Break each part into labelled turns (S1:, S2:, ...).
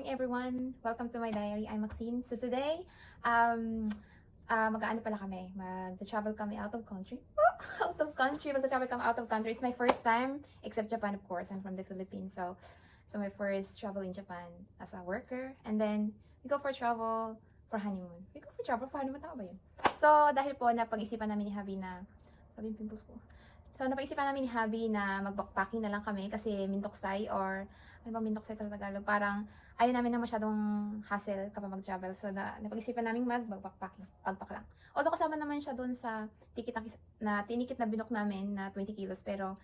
S1: everyone! Welcome to my diary. I'm Maxine. So today, mag-aano pala kami? Mag-travel kami out of country. Out of country! Mag-travel kami out of country. It's my first time, except Japan of course. I'm from the Philippines. So my first travel in Japan as a worker. And then, we go for travel for honeymoon. We go for travel for honeymoon. Tama ba yun? So, dahil po napag-isipan namin ni Habi na, sabi yung pimples ko. So, napag-isipan namin ni Habi na mag-backpacking na lang kami kasi Mintoksay or ano ba Mintoksay sa Tagalog? Parang ayaw namin na masyadong hassle kapag mag-travel. So, napag-isipan namin mag-backpacking. Pagpak lang. Although kasama naman siya doon sa ticket tinikit na binok namin na 20 kilos. Pero,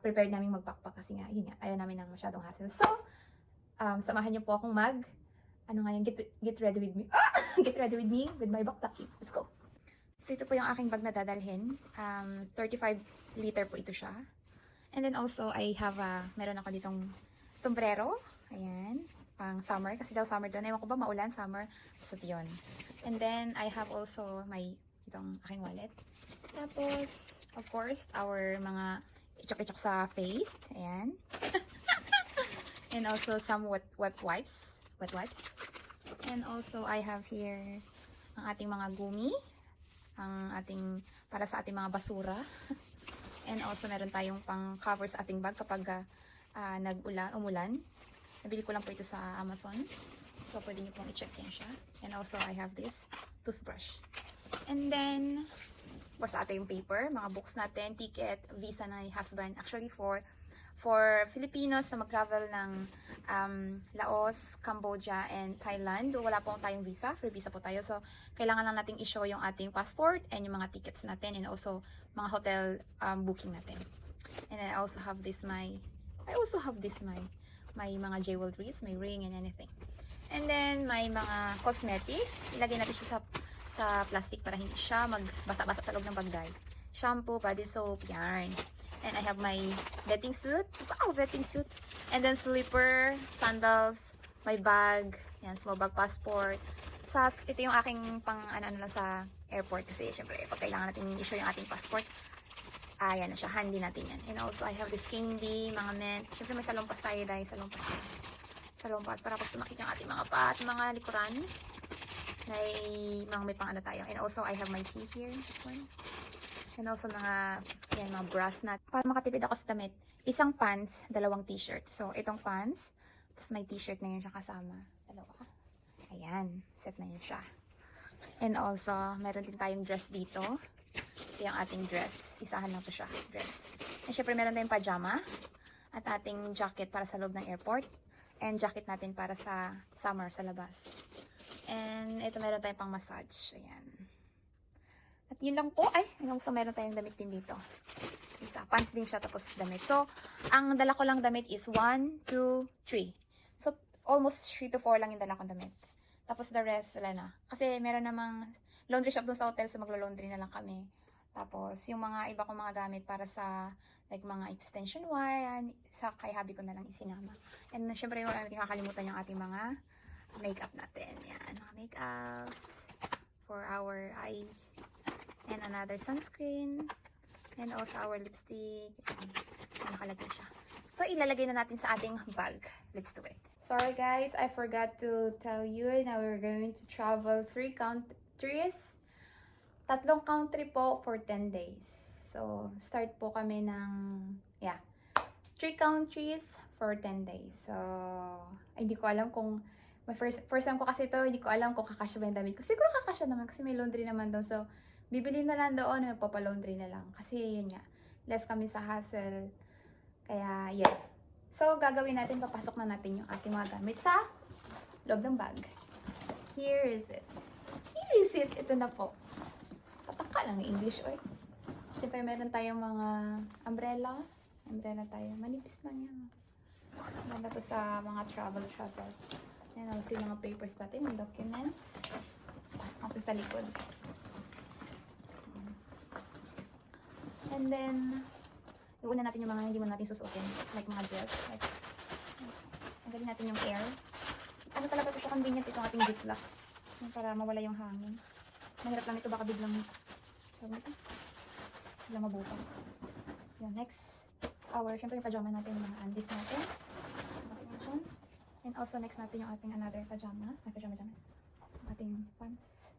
S1: prepared namin mag-backpack kasi nga, yun nga, ayaw namin ng masyadong hassle. So, samahan niyo po akong ano nga yung get ready with me. Get ready with me with my backpacking. Let's go! So, ito po yung aking bag na dadalhin. 35-liter po ito siya. And then also, I have meron ako ditong sombrero. Ayan. Pang summer. Kasi daw summer doon. Ewan ko ba, maulan, summer. Basta yun. And then, I have also itong aking wallet. Tapos, of course, our mga ichok-ichok sa face. Ayan. And also, some wet wipes. Wet wipes. And also, I have here ang ating mga gumi. Ang ating, para sa ating mga basura. And also, meron tayong pang cover sa ating bag kapag umulan. Nabili ko lang po ito sa Amazon. So, pwede nyo pong i-check yan siya. And also, I have this toothbrush. And then, for sa ating paper, mga books natin, ticket, visa na husband. Actually, for Filipinos na mag-travel ng Laos, Cambodia, and Thailand, wala po tayong visa. Free visa po tayo. So, kailangan lang nating i-show yung ating passport and yung mga tickets natin and also mga hotel booking natin. And I also have this my mga jewelries, my ring and anything. And then, may mga cosmetic. Ilagay natin siya sa plastic para hindi siya magbasa-basa sa loob ng bagay. Shampoo, body soap, yarn. And I have my bathing suit. Wow, bathing suit. And then slipper, sandals, my bag. Yan, small bag, passport. Ito yung aking pang ano lang sa airport kasi syempre pag kailangan natin i-show yung ating passport. Ayan na siya, handy natin yan. And also I have this candy, mga mints. Syempre may salompas tayo dahil salompas tayo. Salompas para pag sumakit yung ating mga mga likuran. May pang ano tayo. And also I have my tea here, this one. And also mga brass nut. Para makatipid ako sa damit, isang pants, dalawang t-shirt. So, itong pants, tapos may t-shirt na yun siya kasama. Dalawa. Ayan, set na yun siya. And also, meron din tayong dress dito. Ito yung ating dress. Isahan lang to siya, dress. And syempre, meron tayong pajama. At ating jacket para sa loob ng airport. And jacket natin para sa summer, sa labas. And ito meron tayong pang massage. Ayan. At yun lang po. So meron tayong damit din dito. Isa. Pants din siya, tapos damit. So, ang dala ko lang damit is 1, 2, 3. So, almost 3 to 4 lang yung dala kong damit. Tapos the rest, wala na. Kasi meron namang laundry shop doon sa hotel, so maglo-laundry na lang kami. Tapos, yung mga iba kong mga gamit para sa, like, mga extension wire, sa kay hubby ko na lang isinama. And syempre, wala natin kakalimutan yung ating mga makeup natin. Yan, mga makeups for our eyes. And another sunscreen. And also our lipstick. And nakalagay siya. So, ilalagay na natin sa ating bag. Let's do it. Sorry guys, I forgot to tell you. Now we're going to travel 3 countries. 3 country po for 10 days. So, start po kami ng, 3 countries for 10 days. So, hindi ko alam kung, first time ko kasi ito, hindi ko alam kung kakasya ba yung damit ko. Siguro kakasya naman kasi may laundry naman doon. So, bibili na lang doon, magpapalaundry na lang. Kasi yun nga, less kami sa hassle. Kaya, yeah. So, gagawin natin, papasok na natin yung ating mga gamit sa loob ng bag. Here is it. Here is it. Ito na po. Pataka lang yung English, oy. Siyempre, meron tayong mga umbrella. Umbrella tayo. Manipis lang yan. Maganda to sa mga travel. Yan also yung mga papers natin, yung documents. Pasok natin sa likod. And then, iuna natin yung mga hindi mo natin susuotin. Like mga dress. Like, tanggalin natin yung air. Ano talaga ito convenient itong ating ziplock. Para mawala yung hangin. Mahirap lang ito, baka biglang mabukas. Yan, next. Syempre yung pajama natin, yung mga undies natin. And also, next natin yung ating another pajama. Ay, pajama dyan. Ating pants.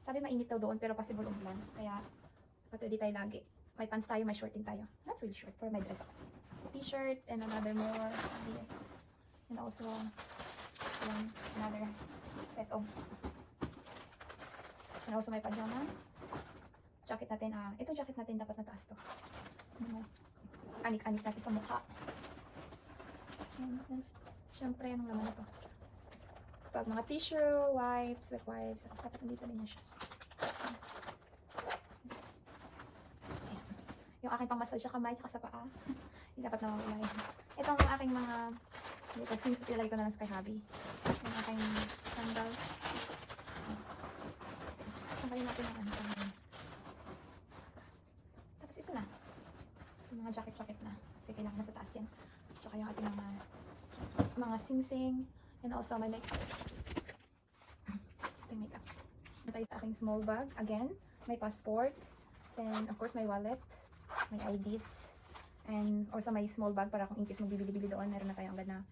S1: Sabi mainit daw doon, pero possible umulan. Kaya, dapat ready tayo lagi. May pants tayo, may short din tayo. Not really short, for my dress up. T-shirt, and another more. Yes. And also, another set of. And also, may pajama. Jacket natin, itong jacket natin dapat nataas to. Anik-anik natin sa mukha. Siyempre, anong laman ito? Pag mga tissue, wipes, wet wipes, dapat nandito din na siya. Yung aking pang-massage sa kamay, tsaka sa paa. Hindi dapat nawawala yun. Itong aking mga, dito, swimsuit, ilalagay ko na lang sa kay hubby. Yung aking sandals. Sanggalin natin yung ano. Tapos ito na. Yung mga jacket-jacket na. Kasi kailangan na sa taas yan. Tsaka yung ating mga sing-sing. And also my makeups. Ating makeups. Tayo sa aking small bag. Again, my passport. Then, of course, my wallet. My IDs. And also my small bag para kung in case magbibili-bili doon, meron na tayong agad na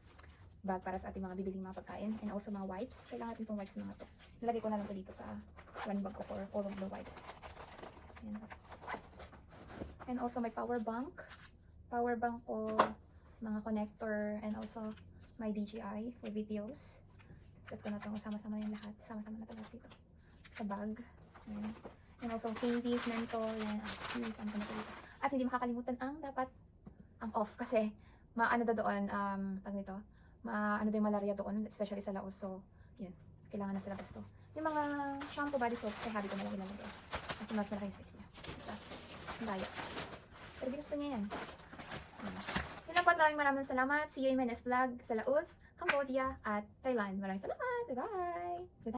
S1: bag para sa ating mga bibiling mga pagkain. And also mga wipes. Kailangan natin itong wipes na mga to. Nilagay ko na lang ito dito sa one bag ko for all of the wipes. Ayan. And also my power bank. Power bank ko, mga connector, and also my DJI for videos. Set ko na itong sama-sama na yung lahat. Sama-sama na ito lahat dito. Sa bag. Ayan. And also candies, mentol, yan. At hindi makakalimutan ang dapat ang off kasi maano da doon, pag nito, maano da yung malaria doon, especially sa Laos. So, yun. Kailangan na sa labas to. Yung mga shampoo, body soap, kay hubby ko na lang ilalagay. Kasi mas malaki yung space niya. Ang daya. Pero gusto niya yan. Yun lang po at maraming salamat. See you in my next vlog sa Laos, Cambodia, at Thailand. Maraming salamat. Bye-bye!